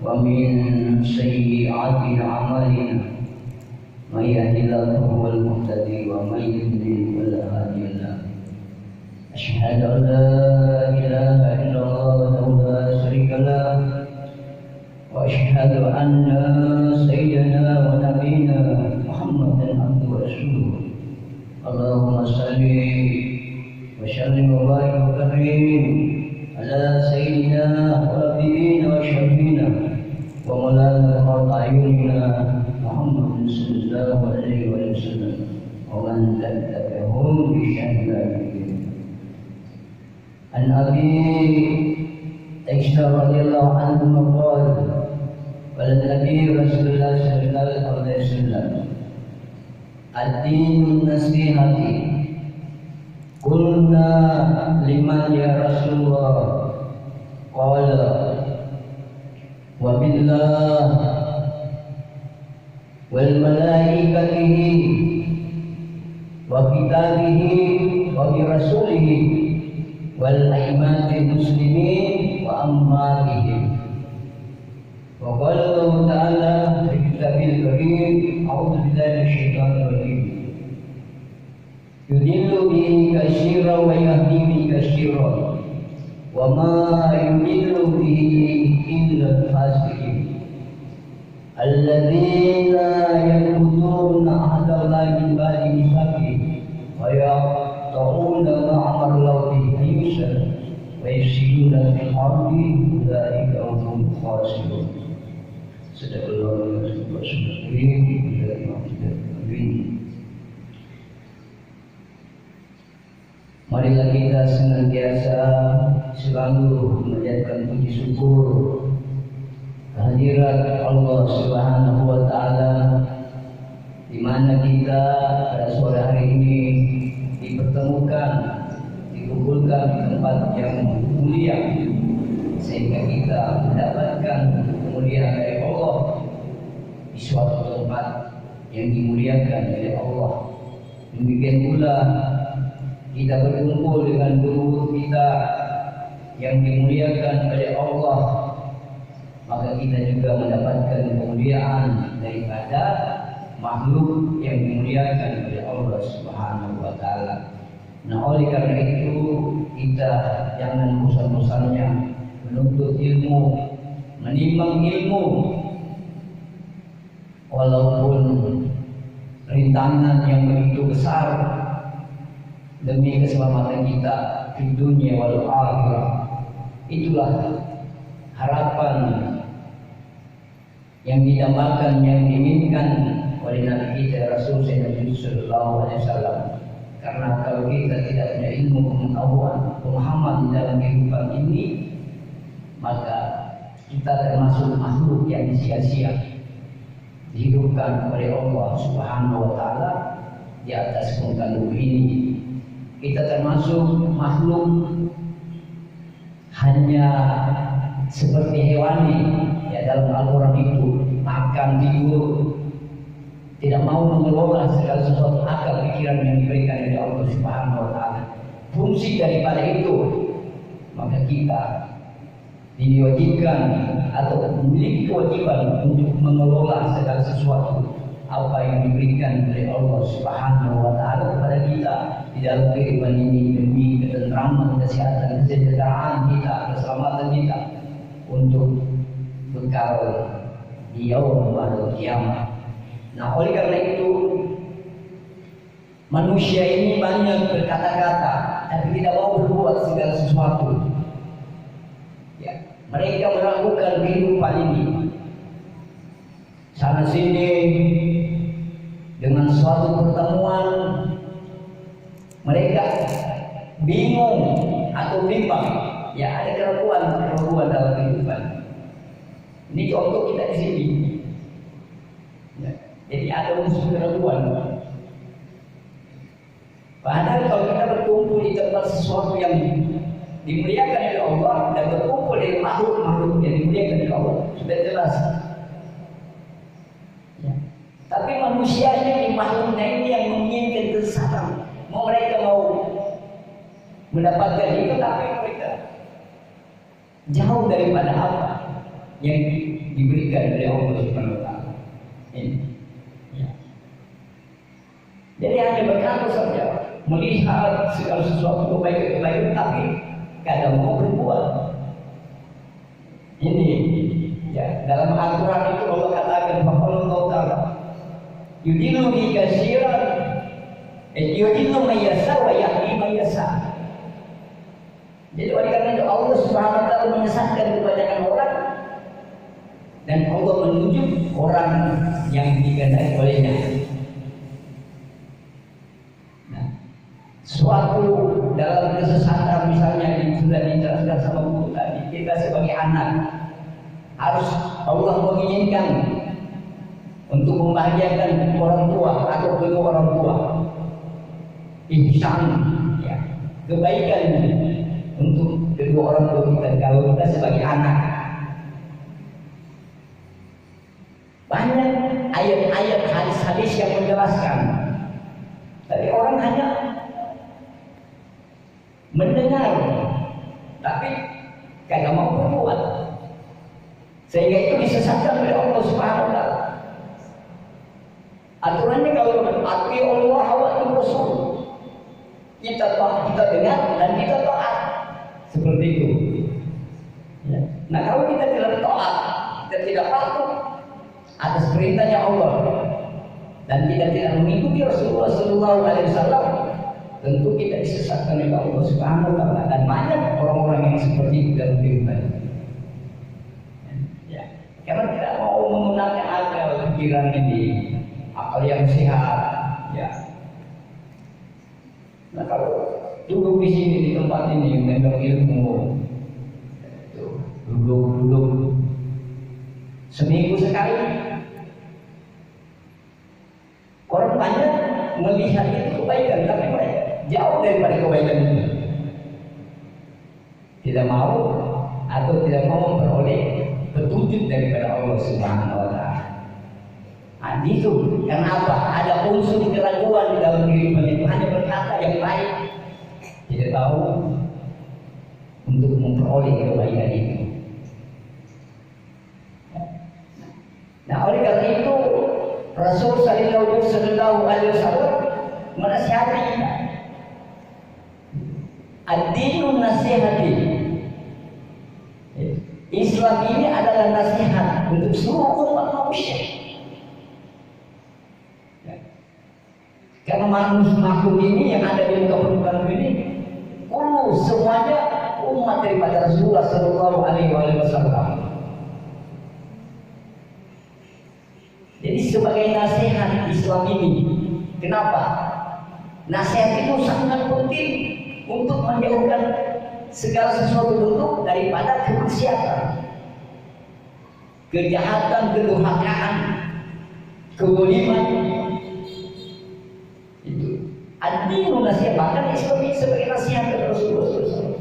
ومن سيئات أعمالنا من يهده الله فهو المهتدي ومن يضلل فلا هادي له أشهد أن لا إله إلا الله وحده لا شريك له وأشهد أن سيدنا ونبينا محمدا عبده ورسوله اللهم صل وسلم وبارك وكرم على سيدنا ونبينا وشفينا ومولانا قرة أعيننا محمد صلى الله عليه وسلم ومن تبعهم بإحسان عن أبي عائشة رضي الله عنه قال قال النبي رسول الله صلى الله عليه وسلم الدين النصيحة قلنا لمن يا رسول الله قال وبالله والملائكته وكتابه وبرسوله والأئمة المسلمين وأموالهم وقال الله تعالى في كتابه الكريم أعوذ بالله من الشيطان الرجيم يضل به كثيرا ويهدي به كثيرا وما يضل به إلا الفاسقين الذين ينقضون عهد الله من بعد ميثاقه ويقطعون ما أمر الله به أن يوصل ويفسدون في الأرض أولئك هم الخاسرون. Sadaqallahu alaihi wasallam. Marilah kita senantiasa selalu menjadikan puji syukur kehadirat Allah Subhanahu wa taala di mana kita pada sore hari ini dipertemukan, dikumpulkan di tempat yang mulia sehingga kita mendapatkan kemuliaan dari Allah di suatu tempat yang dimuliakan oleh Allah. Demikian pula kita berkumpul dengan guru kita yang dimuliakan oleh Allah, maka kita juga mendapatkan kemuliaan daripada makhluk yang dimuliakan oleh Allah Subhanahu wa taala. Nah, oleh karena itu kita jangan bosan-bosannya menuntut ilmu, menimbang ilmu, walaupun rintangan yang begitu besar demi keselamatan kita di dunia wal akhirah. Itulah harapan yang didambakan, yang diinginkan oleh Nabi kita Rasul sallallahu alaihi wasallam. Karena kalau kita tidak punya ilmu pengetahuan, pemahaman di dalam kehidupan ini, maka kita termasuk makhluk yang sia-sia dihidupkan oleh Allah Subhanahu wa taala di atas muka bumi ini. Kita termasuk makhluk hanya seperti hewani ya, dalam Al-Quran itu makan, tidur, tidak mau mengelola segala sesuatu akal pikiran yang diberikan oleh Allah Subhanahu wa taala. Fungsi daripada itu, maka kita diwajibkan atau memiliki kewajiban untuk mengelola segala sesuatu apa yang diberikan oleh Allah Subhanahu wa taala kepada kita di dalam kehidupan ini demi ketentraman, kesehatan, kesejahteraan kita, keselamatan kita untuk bekal di yaumul kiamat. Nah, oleh karena itu manusia ini banyak berkata-kata tapi tidak mau berbuat segala sesuatu. Ya, mereka melakukan kehidupan ini sana sini dengan suatu pertemuan mereka bingung atau bimbang. Ya, ada keraguan dalam kehidupan. Ini contoh kita di sini. Ya, jadi ada unsur keraguan. Padahal kalau kita berkumpul di tempat sesuatu yang dimuliakan oleh Allah dan berkumpul dengan makhluk-makhluk yang dimuliakan oleh Allah, sudah jelas. Ya. Tapi manusianya di makhluknya ini yang menginginkan kesesatan. Mereka mau mendapatkan itu, tapi mereka jauh daripada apa? yang diberikan oleh Allah Subhanahu wa taala. Ini. Ya. Jadi hanya berkata saja, melihat segala sesuatu kebaikan tapi kadang mau berbuat. Ini ya, dalam Al-Quran itu Allah katakan Allah taala yudilu bi katsiran yudilu may yasha wa yahdi may yasha. Jadi oleh karena itu Allah Subhanahu wa taala menyesatkan kebanyakan orang dan Allah menunjuk orang yang dikehendaki olehnya. Nah, suatu dalam kesesatan misalnya sudah dijelaskan sama buku tadi, kita sebagai anak harus Allah menginginkan untuk membahagiakan orang tua atau kedua orang tua, ihsan, ya, kebaikan untuk kedua orang tua kita kalau kita sebagai anak. Banyak ayat-ayat hadis-hadis yang menjelaskan, tapi orang hanya mendengar, tapi kagak mau berbuat, sehingga itu disesatkan oleh Allah Subhanahu wa taala. Aturannya kalau ati Allah wa Rasul, kita dengar dan kita taat, seperti itu. Ya. Nah kalau kita tidak taat, kita tidak patuh atas perintahnya Allah dan kita tidak mengikuti Rasulullah Sallallahu Alaihi Wasallam, tentu kita disesatkan oleh Allah Subhanahu wa taala, dan banyak orang-orang yang seperti itu dalam kehidupan. Ya, karena tidak mau menggunakan akal pikiran ini, akal yang sehat. Ya. Nah kalau duduk di sini di tempat ini mendengar ilmu, duduk seminggu sekali. Orang banyak melihat itu kebaikan, tapi mereka jauh daripada kebaikan itu. Tidak mau atau tidak mau memperoleh petunjuk daripada Allah Subhanahu wa taala. Nah, itu kenapa ada unsur keraguan di dalam kehidupan itu, hanya berkata yang baik, tidak tahu untuk memperoleh kebaikan itu. Nah, oleh karena itu Rasul Sallallahu Alaihi Wasallam menasihati kita. Ad-dinun nasihati. Islam ini adalah nasihat untuk seluruh umat manusia. Karena makhluk ini yang ada di muka permukaan ini, semuanya umat daripada Rasulullah Sallallahu Alaihi Wasallam. Jadi sebagai nasihat Islam ini, kenapa? Nasihat itu sangat penting untuk menjauhkan segala sesuatu bentuk daripada kemaksiatan, kejahatan, kedurhakaan, kezaliman. Itu ad-dinun nasihat, bahkan Islam ini sebagai nasihat dari Rasulullah SAW.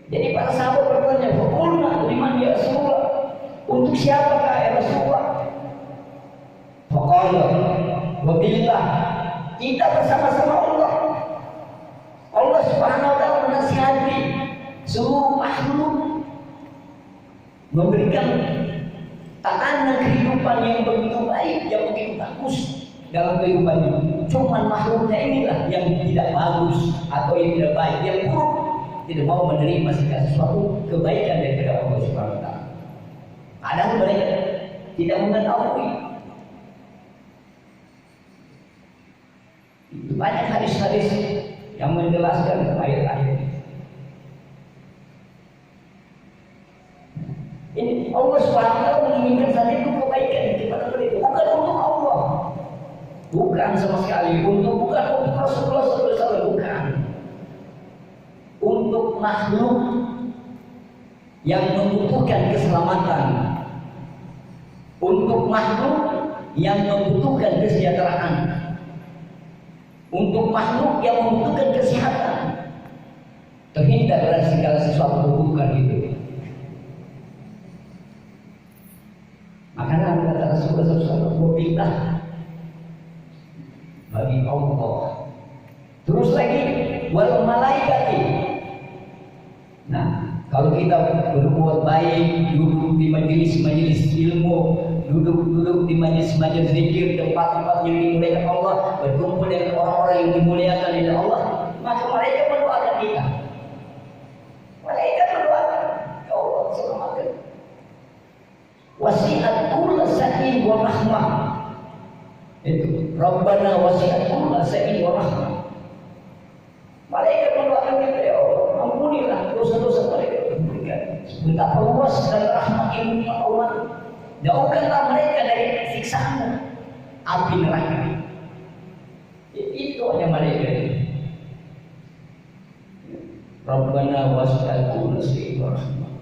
Jadi para sahabat bertanya, "Qulna liman ya Rasulullah?" Untuk siapakah ya Rasulullah? Faqala wa billah, kita bersama-sama Allah. Allah Subhanahu wa taala menasihati seluruh makhluk, memberikan tatanan kehidupan yang begitu baik, yang begitu bagus dalam kehidupan ini. Cuman makhluknya inilah yang tidak bagus atau yang tidak baik, yang buruk, tidak mau menerima segala sesuatu kebaikan daripada Allah Subhanahu wa taala. Padahal mereka tidak mengetahui. Banyak hadis-hadis yang menjelaskan ayat-ayat ini. Allah SWT menginginkan saja itu kebaikan kepada mereka, bukan untuk Allah, bukan sama sekali bukan untuk Rasulullah SAW, bukan untuk makhluk yang membutuhkan keselamatan, untuk makhluk yang membutuhkan kesejahteraan, untuk makhluk yang membutuhkan kesehatan, terhindar dari segala sesuatu keburukan itu. Makanya kata Rasulullah SAW, "Wabillah," bagi Allah. Terus lagi, "wal malaikati." Nah, kalau kita berbuat baik duduk di majelis-majelis zikir, tempat-tempat yang dimuliakan Allah, berkumpul dengan orang-orang yang dimuliakan oleh Allah, maka mereka mendoakan kita. Mereka mendoakan, ya Allah selamatkan. Wasi'at kulla sa'in wa rahmah. Itu Rabbana wasi'at kulla sa'in wa rahmah. Mereka mendoakan kita, ya Allah, ampunilah dosa-dosa mereka. Betapa luas dan rahmat ilmu Allah. Jauhkanlah mereka dari siksaan api neraka. Itu hanya mereka. Rabbana wasi'at kulla sa'in wa rahmah.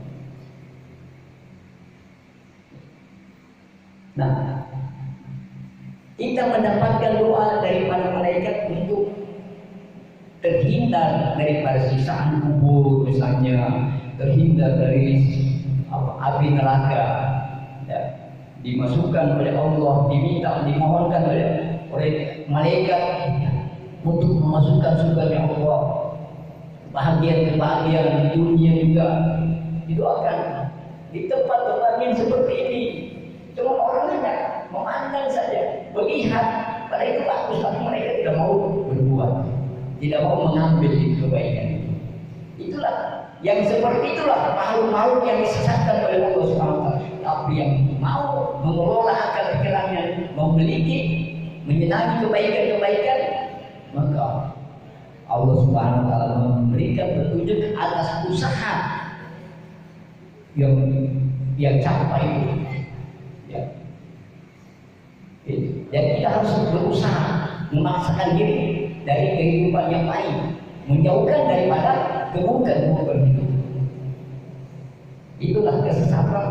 Nah, kita mendapatkan doa daripada malaikat untuk terhindar daripada siksaan kubur misalnya, terhindar dari api neraka, ya, dimasukkan oleh Allah, dimohonkan oleh malaikat untuk memasukkan surga Allah, bahagian-kebahagiaan di dunia juga didoakan di tempat-tempat yang seperti ini. Cuma orang hanya memandang saja, melihat, pada itu bagus, tapi mereka tidak mau berbuat, tidak mau mengambil kebaikan. Itulah yang seperti itulah makhluk-makhluk yang disesatkan oleh Allah SWT. Tapi yang mau mengelola akal pikirannya, memiliki, menyenangi kebaikan-kebaikan, maka Allah SWT memberikan petunjuk atas usaha yang capai itu. Ya. Dan kita harus berusaha memaksakan diri dari kehidupan yang lain, menjauhkan daripada keburukan itu. Itulah kesesatan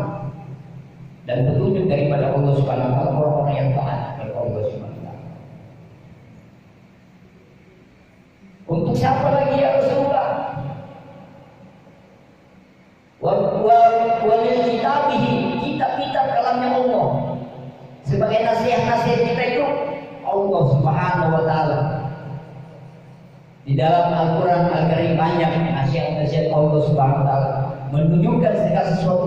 dan petunjuk daripada Allah Subhanahu wa taala, orang-orang yang taat kepada Allah Subhanahu wa taala. Untuk siapa lagi ya Rasulullah? Walil kitabihi, kitab-kitab kalamnya Allah. Sebagai nasihat-nasihat kita itu Allah Subhanahu wa taala. Di dalam Al-Quran Al-Karim banyak nasihat-nasihat Allah Subhanahu wa taala menunjukkan segala sesuatu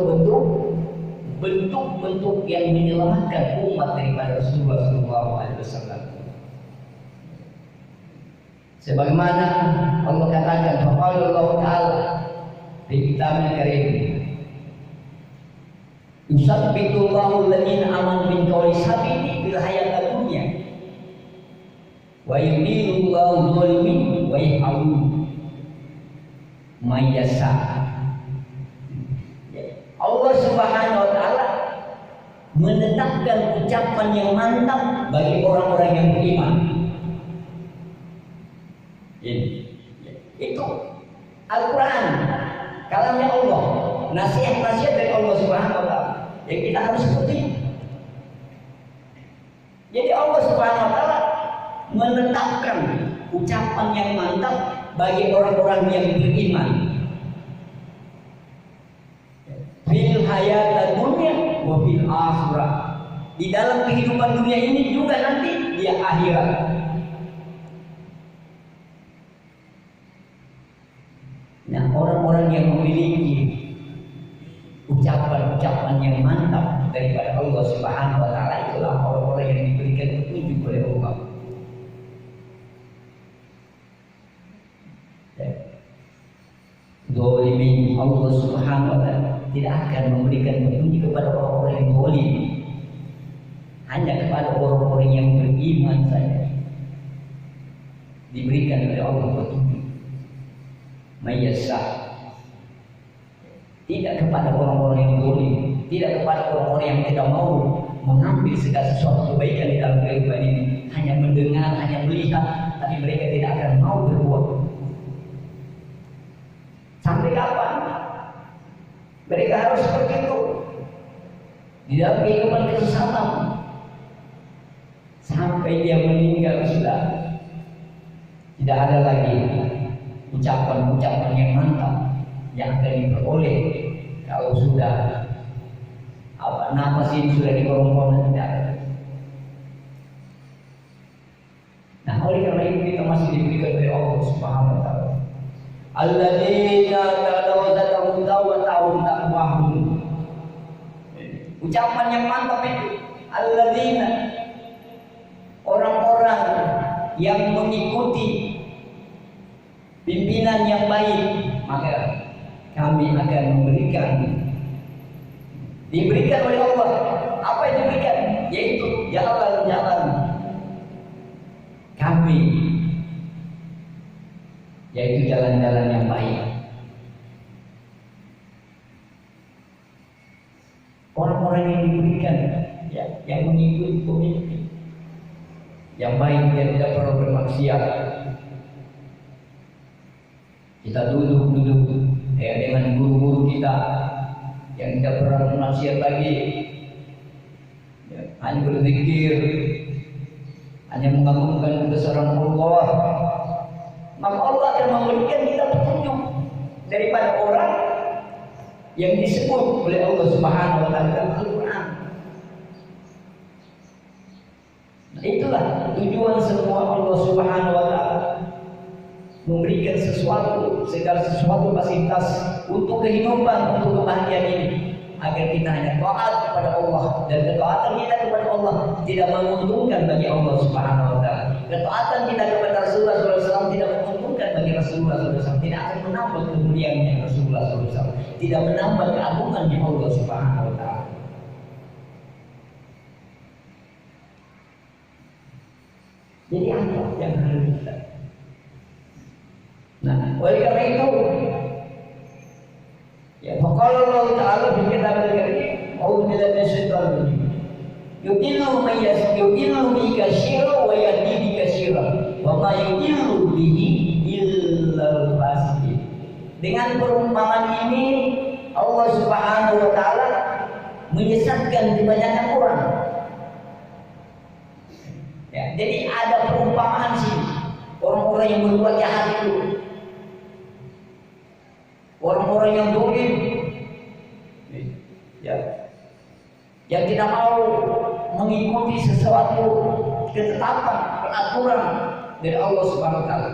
bentuk-bentuk yang menyelamatkan umat daripada Rasulullah SAW. Sebagaimana Allah katakan, faqala Allah Ta'ala di kitabnya Karim, yusabbitu Allahu alladziina aamanu bil qawli sabiti fil hayatid dunya wa yudhillu Allahu dzalimin wa yah'alu may yasha. Allah Subhanahu wa taala menetapkan ucapan yang mantap bagi orang-orang yang beriman. Itu Al-Quran, kalamnya Allah, nasihat-nasihat dari Allah Subhanahu wa taala yang kita harus ikuti. Jadi Allah Subhanahu wa taala menetapkan ucapan yang mantap bagi orang-orang yang beriman. Fil hayatid dunya wa fil akhirah. Di dalam kehidupan dunia ini juga nanti di akhirat. Nah, orang-orang yang memiliki ucapan-ucapan yang mantap daripada Allah Subhanahu wa taala itulah orang-orang yang diberikan petunjuk oleh Allah. Zalimin, Allah Subhanahu wa taala tidak akan memberikan petunjuk kepada orang-orang yang zalim, hanya kepada orang-orang yang beriman saja diberikan oleh Allah petunjuk. Mayasa, tidak kepada orang-orang yang zalim, tidak kepada orang-orang yang tidak mau mengambil segala sesuatu kebaikan di dalam kehidupan ini, hanya mendengar, hanya melihat, tapi mereka tidak akan mau berbuat. Sampai kapan mereka harus seperti itu di dalam kehidupan kesesatan? Sampai dia meninggal sudah tidak ada lagi ucapan-ucapan yang mantap yang akan diperoleh kalau sudah nafas ini sudah dikorong-korong, tidak ada. Nah, oleh karena itu kita masih diberikan oleh Allah Subhanahu wa taala. Alladzina tadawwazatuhum taqwahum. Ucapan yang mantap itu. Alladzina, orang-orang yang mengikuti pimpinan yang baik, maka kami akan diberikan oleh Allah. Apa yang diberikan? Yaitu jalan-jalan kami, yaitu jalan-jalan yang baik. Orang-orang yang diberikan, ya, yang mengikuti pemimpin yang baik, yang tidak perlu bermaksiat. Kita duduk ya, dengan guru-guru kita yang tidak pernah bermaksiat lagi, ya, hanya berzikir, hanya mengagungkan kebesaran Allah, maka Allah akan memberikan kita petunjuk daripada orang yang disebut oleh Allah Subhanahu wa taala dalam Al-Qur'an. Nah, itulah tujuan semua Allah Subhanahu wa taala memberikan segala sesuatu fasilitas untuk kehidupan, untuk kebahagiaan ini, agar kita hanya taat kepada Allah, dan ketaatan kita kepada Allah tidak menguntungkan bagi Allah Subhanahu wa taala. Ketaatan kita kepada Rasulullah SAW tidak menguntungkan bagi Rasulullah SAW, tidak akan menambah kemuliaannya Rasulullah SAW, tidak menambah keagungannya Allah Subhanahu wa taala. Jadi apa yang harus kita? Nah, oleh karena itu, ya, faqala Allah Ta'ala di kitab al-Karim, "A'udzu billahi minasyaitonir rajim. Yudillu man yudillu bi katsira wa yahdi bi katsira, wa ma yudillu bihi illal fasiqin." Dengan perumpamaan ini Allah Subhanahu wa taala menyesatkan kebanyakan orang. Ya, jadi ada perumpamaan sih, orang-orang yang berbuat jahat itu, orang-orang yang dolim, ya, yang tidak mau mengikuti sesuatu ketetapan, peraturan dari Allah Subhanahu wa taala.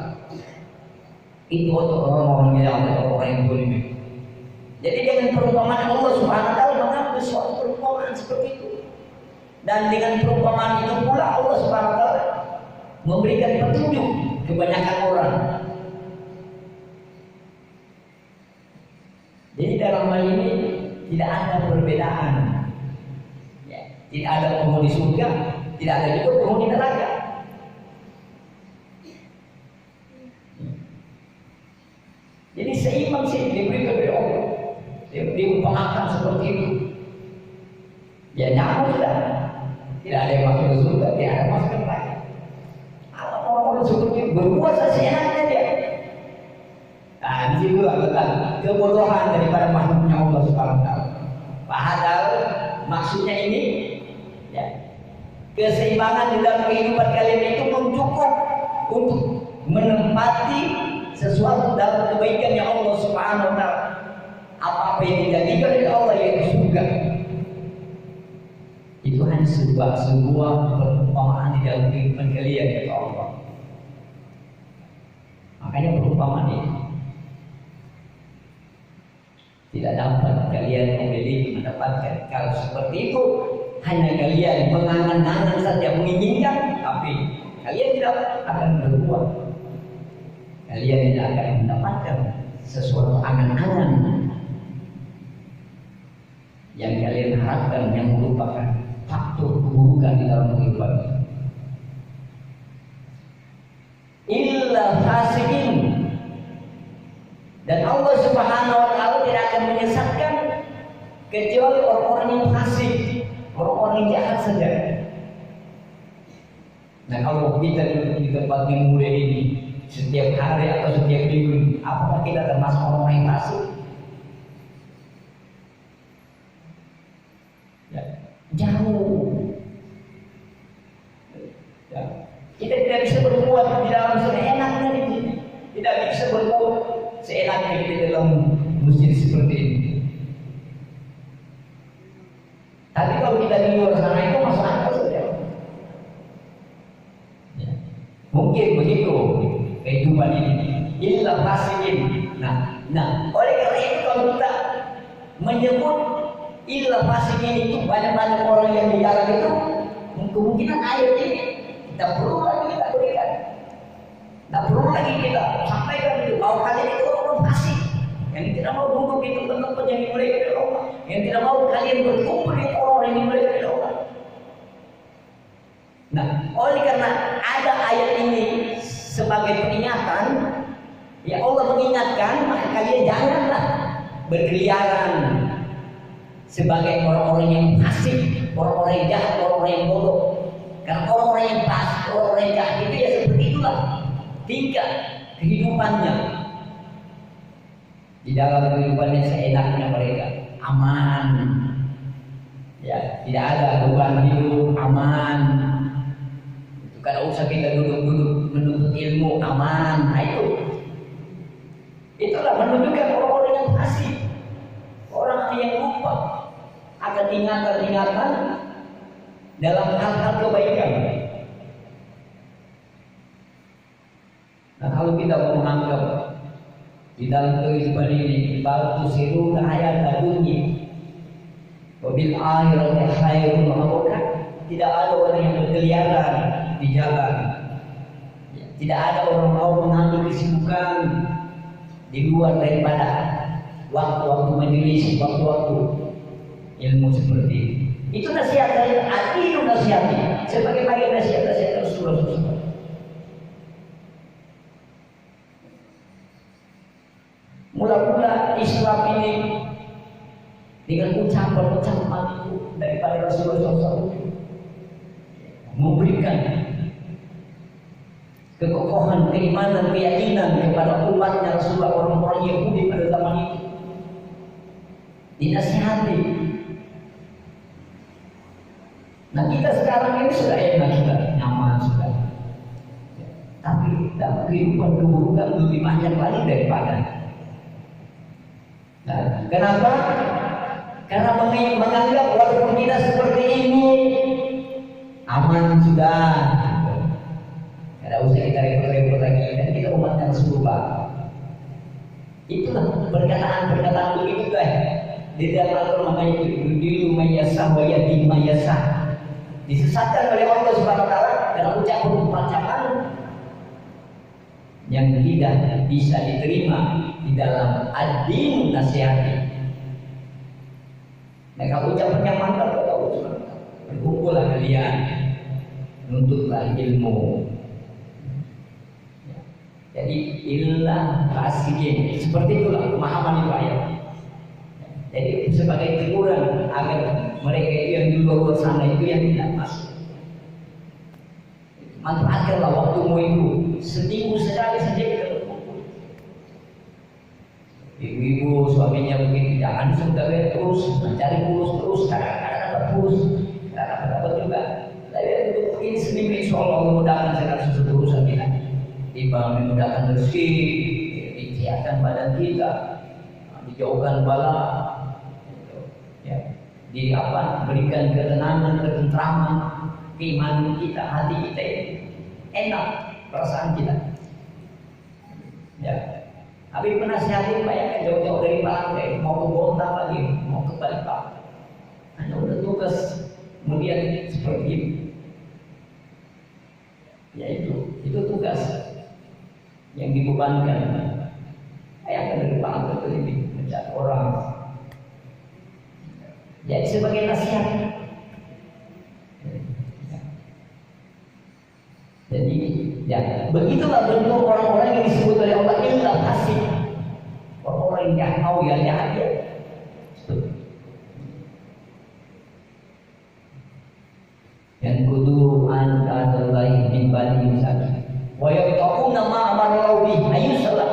Itu untuk orang-orang yang dolim. Jadi dengan perumpamaan Allah Subhanahu wa taala mengambil suatu perumpamaan seperti itu. Dan dengan perumpamaan itu pula Allah Subhanahu wa taala memberikan petunjuk kebanyakan orang. Jadi dalam hal ini tidak ada perbedaan, ya, tidak ada penghuni surga, tidak ada juga penghuni neraka. Jadi seimbang sih diberikan oleh Allah, diumpamakan seperti itu. Ya nyambung sudah, tidak ada yang masuk ke surga, tidak ada masuk ke neraka. Orang-orang seperti itu berpuasa seenaknya dia. Nah, di situ letak kebodohan daripada makhluknya Allah Subhanahu wa taala. Padahal maksudnya ini, ya, keseimbangan di dalam kehidupan kalian itu cukup untuk menempati sesuatu dalam kebaikan yang Allah Subhanahu wa taala. Apa-apa yang dijadikan oleh Allah yaitu surga. Itu hanya sebuah perumpamaan di dalam kehidupan kalian kata Allah. Makanya perumpamaan ini tidak dapat kalian memiliki, mendapatkan. Kalau seperti itu, hanya kalian mengangan-angan saja, menginginkan, tapi kalian tidak akan berbuat. Kalian tidak akan mendapatkan sesuatu angan-angan yang kalian harapkan, yang merupakan faktor keburukan di dalam kehidupan. Illa fasiqin. Dan Allah Subhanahu wa taala tidak akan menyesatkan kecuali orang-orang yang fasik, orang-orang yang jahat saja. Nah, kalau kita duduk di tempat yang mulia ini setiap hari atau setiap minggu, apakah kita termasuk orang yang fasik? Ya, jauh. Ya. Kita tidak bisa berbuat di dalam seenaknya di sini. Tidak bisa berbuat seenaknya di dalam masjid seperti ini. Tapi kalau kita di luar sana itu masuk akal saja. Ya. Mungkin begitu kehidupan ini. Illa fasiqin. Nah, oleh karena itu kalau kita menyebut Illa fasik ini banyak-banyak orang yang di dalam itu, kemungkinan ayat ini tidak perlu lagi kita berikan, tidak perlu lagi kita sampaikan itu bahwa kalian itu orang fasik yang tidak mau duduk di tempat-tempat yang dimuliakan oleh Allah, yang tidak mau kalian berkumpul di orang yang dimuliakan oleh Allah. Nah, oleh karena ada ayat ini sebagai peringatan, ya Allah mengingatkan, maka kalian janganlah berkeliaran sebagai orang-orang yang fasik, orang-orang yang jahat, orang-orang yang bodoh. Karena orang-orang yang fasik, orang-orang yang jahat itu ya seperti itulah tingkah kehidupannya. Di dalam kehidupannya seenaknya mereka, aman, ya tidak ada beban hidup, aman. Itu kalau usah kita duduk-duduk menuntut ilmu, aman. Nah itulah menunjukkan orang-orang yang fasik, orang yang lupa akan ingatan-ingatan dalam hal-hal kebaikan. Nah, kalau kita mau menganggap di dalam kehidupan ini bal tusiruna hayat dunya wabil akhirati khairun wa abqa, tidak ada orang yang berkeliaran di jalan, tidak ada orang mau mengambil kesibukan di luar daripada waktu-waktu majelis, waktu-waktu ilmu seperti ini. Itu nasihat saya, itu nasihatnya sebagai bagian nasihat Rasulullah. Mula-mula Islam ini dengan ucapan-ucapan itu daripada Rasulullah SAW memberikan kekokohan, keimanan, keyakinan kepada umatnya Rasulullah, orang-orang Yahudi pada zaman itu. Dinasihati. Nah kita sekarang ini sudah enak, sudah nyaman, sudah. Tapi dalam kehidupan keburukan lebih banyak lagi daripada. Nah, kenapa? Karena menganggap walaupun kita seperti ini aman sudah. Tidak usah kita repot-repot lagi, dan kita umatnya Rasulullah. Itulah perkataan-perkataan begitu guys. Di dalam Al-Quran makanya yudilu mayyasah wa yahdi mayyasah. Disesatkan oleh Allah Subhanahu wa taala dalam ucapan-ucapan yang tidak bisa diterima di dalam ad-din nasihati. Nah, kalau ucapannya mantap kata Allah Subhanahu wa taala, berkumpullah kalian, menuntutlah ilmu. Jadi illa fasikin, seperti itulah pemahaman itu ayat. Jadi sebagai teguran agar mereka itu yang di luar sana itu yang tidak masuk. Manfaatkanlah waktumu itu, seminggu sekali saja kita berkumpul. Ibu-ibu suaminya begitu, jangan sebentar terus mencari terus, kadang-kadang dapat kadang-kadang dapat juga. Tapi untuk ini seminggu insya Allah memudahkan segala sesuatu urusan kita. Memudahkan rezeki, disehatkan badan kita, dijauhkan bala, ya, berikan ketenangan, ketentraman, keimanan kita, hati kita ini enak, perasaan kita. Ya, tapi penasihatin banyak jauh-jauh dari Palangkai, mau ke Bontang lagi, mau ke Balikpapan. Hanya udah tugas, kemudian seperti ini. Ya itu tugas yang dibebankan. Ayah dari Palangkai lebih mencari orang. Jadi sebagai nasihat. Jadi ya begitulah bentuk orang-orang yang disebut oleh Allah illa fasik. Orang-orang yang mau ya jahat ya. Yang kudu anta adalah min bani Musa. Wa yaqta'una ma amaru bi ayyusallah.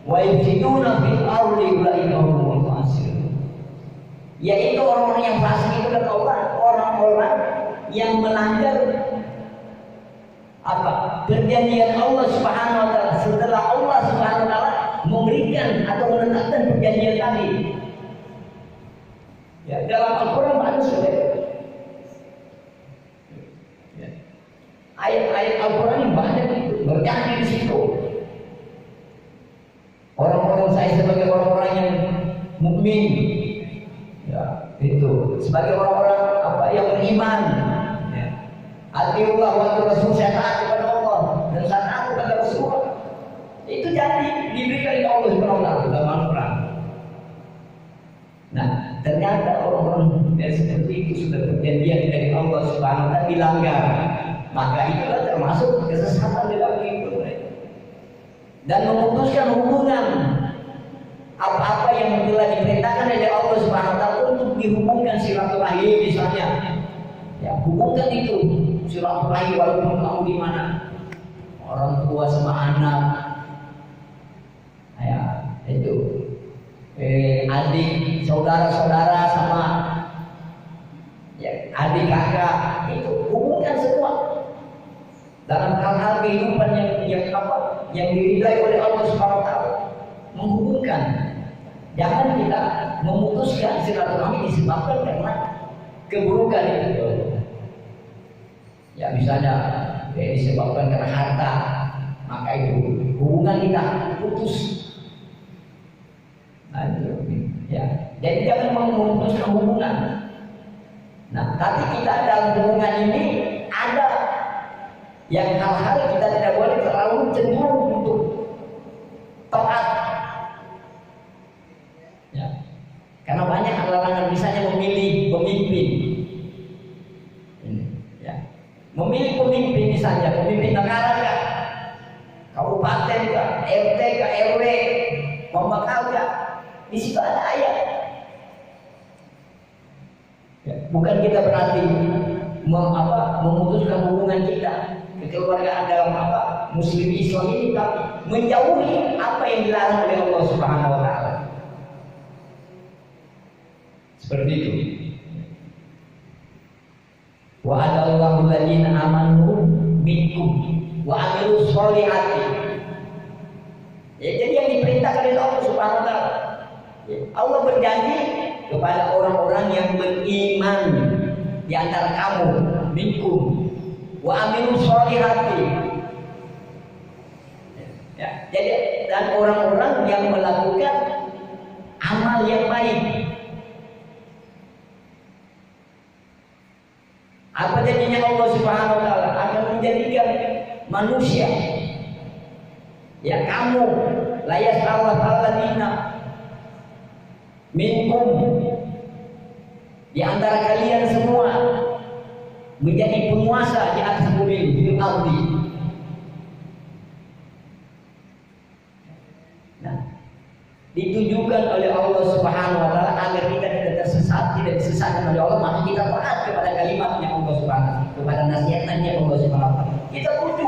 Wa yufsiduna fil ardi ulaika humul fasiqun. Yaitu orang-orang yang fasik itu kata Allah, orang-orang yang melanggar perjanjian Allah Subhanahu wa taala setelah Allah Subhanahu wa taala memberikan atau menetapkan perjanjian tadi. Ya, dalam Al-Qur'an banyak sekali. Ya. Ayat-ayat Al-Qur'an yang banyak itu berjanji di situ. Orang-orang saya sebagai orang-orang yang mukmin, Ya, itu sebagai orang-orang apa yang beriman. Ya. Atiullah wa Rasul, saya taat kepada Allah dan saya taat kepada Rasulullah. Itu jadi diberikan oleh Allah Subhanahu wa taala dalam Al-Qur'an. Nah, ternyata orang-orang yang seperti itu sudah perjanjian dari Allah Subhanahu wa taala dilanggar. Maka itulah termasuk kesesatan dalam hidup mereka. Dan memutuskan hubungan apa-apa yang telah diperintahkan oleh Allah Subhanahu wa taala untuk dihubungkan silaturahim misalnya. Ya, hubungkan itu silaturahim walaupun kamu di mana. Orang tua sama anak. Ya, itu. Adik, saudara-saudara sama ya, adik kakak itu hubungkan semua dalam hal-hal kehidupan yang diridai oleh Allah Subhanahu wa taala, menghubungkan. Jangan kita memutuskan silaturahmi disebabkan karena keburukan itu. Ya misalnya disebabkan karena harta, maka itu hubungan kita putus. Ya, jadi jangan memutuskan hubungan. Nah, tapi kita dalam hubungan ini ada yang hal-hal kita tidak boleh terlalu cenderung untuk taat. Ya, karena banyak larangan, misalnya memilih pemimpin. Ya, memilih pemimpin misalnya pemimpin negara kah, kabupaten kah, RT kah, RW, pembakal kah. Di situ ada ayat. Ya, bukan kita berarti memutuskan hubungan kita kekeluargaan dalam Muslim Islam ini, tapi menjauhi apa yang dilarang oleh Allah Subhanahu wa taala. Seperti itu. Wa adallahu alladziina amanu minkum wa amilus sholihati. Ya, jadi yang diperintahkan oleh Allah Subhanahu wa taala. Allah berjanji kepada orang-orang yang beriman di antara kamu, minkum wa amilus sholihati. Ya, jadi dan orang-orang yang melakukan amal yang baik. Apa jadinya Allah Subhanahu wa taala akan menjadikan manusia, ya kamu la yasallahu alladziina minkum, di antara kalian semua menjadi penguasa di atas bumi, di ardi. Nah, ditujukan oleh Allah Subhanahu wa taala agar kita tidak tersesat, tidak disesatkan oleh Allah, maka kita taat kepada kalimatnya Allah Subhanahu, kepada nasihatnya Allah Subhanahu wa taala. Kita tuju.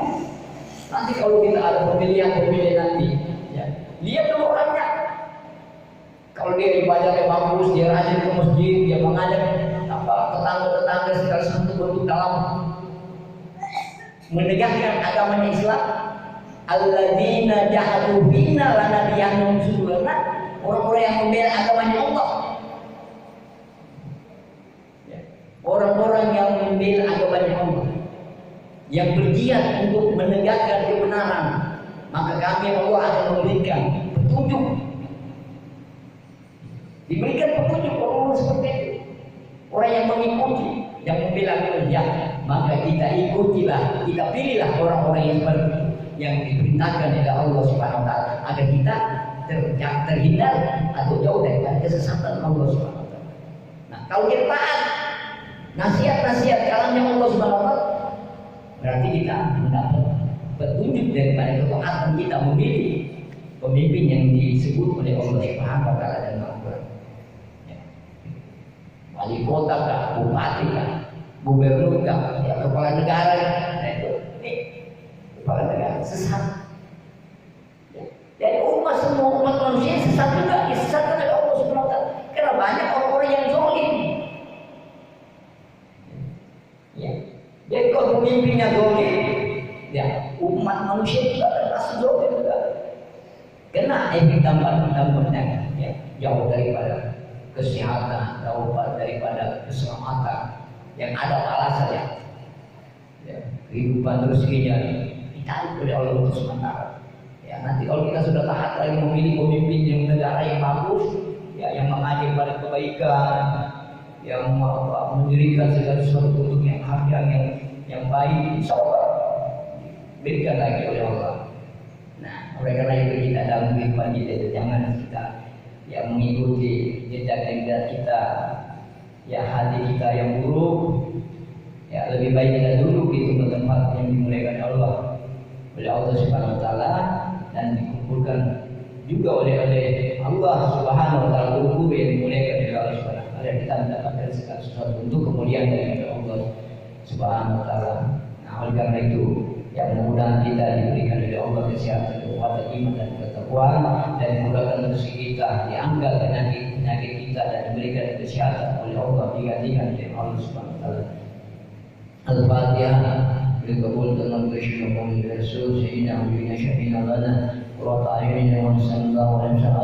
Nanti kalau kita ada pemilihan nanti, ya, lihat dulu orangnya. Kalau dia ibadahnya bagus, dia rajin ke masjid, dia mengajak tetangga-tetangga secara satu bentuk dalam menegakkan agama Islam. Alladzina jahadu bina lanadiyannahum subulana, orang-orang yang membela agamanya Allah. Ya. Orang-orang yang membela agamanya Allah, yang berjihad untuk menegakkan kebenaran, maka kami Allah akan memberikan petunjuk. Diberikan petunjuk orang seperti itu, orang yang mengikuti, yang membela kerja, maka kita ikutilah, kita pilihlah orang-orang yang seperti itu, yang diperintahkan oleh Allah Subhanahu wa taala agar kita terhindar atau jauh dari kesesatan Allah Subhanahu wa taala. Nah, kalau kita taat nasihat-nasihat kalamnya Allah Subhanahu wa taala, berarti kita mendapat petunjuk daripada ketaatan kita memilih pemimpin yang disebut oleh Allah Subhanahu wa taala dan Al-Qur'an. Wali kota kah, bupati kah, gubernur kah, ya, kepala negara kah, nah itu nih kepala negara sesat. Ya. Jadi semua umat manusia sesat juga, disesatkan oleh Allah Subhanahu wa taala. Karena banyak orang-orang yang zalim. Ya. Jadi kalau pemimpinnya zalim, ya umat manusia juga termasuk zalim juga. Kena efek dampaknya, ya, jauh daripada kesehatan, jauh daripada keselamatan, yang ada alasannya. Ya, kehidupan rezekinya ditarik oleh Allah untuk sementara. Ya, nanti kalau kita sudah taat lagi memilih pemimpin yang negara yang bagus, ya ya, yang mengajak pada kebaikan, yang mendirikan segala sesuatu untuk yang hak yang baik, insya Allah berikan lagi oleh Allah. Nah, oleh karena itu kita dalam kehidupan kita jangan kita yang mengikuti jejak kita, ya hati kita yang buruk, ya lebih baik kita dulu gitu ke tempat yang dimuliakan Allah oleh Allah Subhanahu Wa Taala dan dikumpulkan juga oleh Allah Subhanahu Wa Taala guru yang dimuliakan oleh Allah Subhanahu Wa Taala, kita mendapatkan segala sesuatu untuk kemuliaan dari Allah Subhanahu Wa Taala. Nah, oleh karena itu yang mudah-mudahan kita diberikan oleh Allah kesehatan, kekuatan iman dan ketakwaan, dan dimudahkan rezeki kita, diangkat penyakit kita dan diberikan kesehatan oleh Allah, digantikan oleh Allah Subhanahu Wa Taala. Al-Fatihah. Berkabul dengan bersyukur Rasul Sayyidina Muhammad Syafi'ina lana wa ta'ayina wa sallallahu alaihi wa sallam.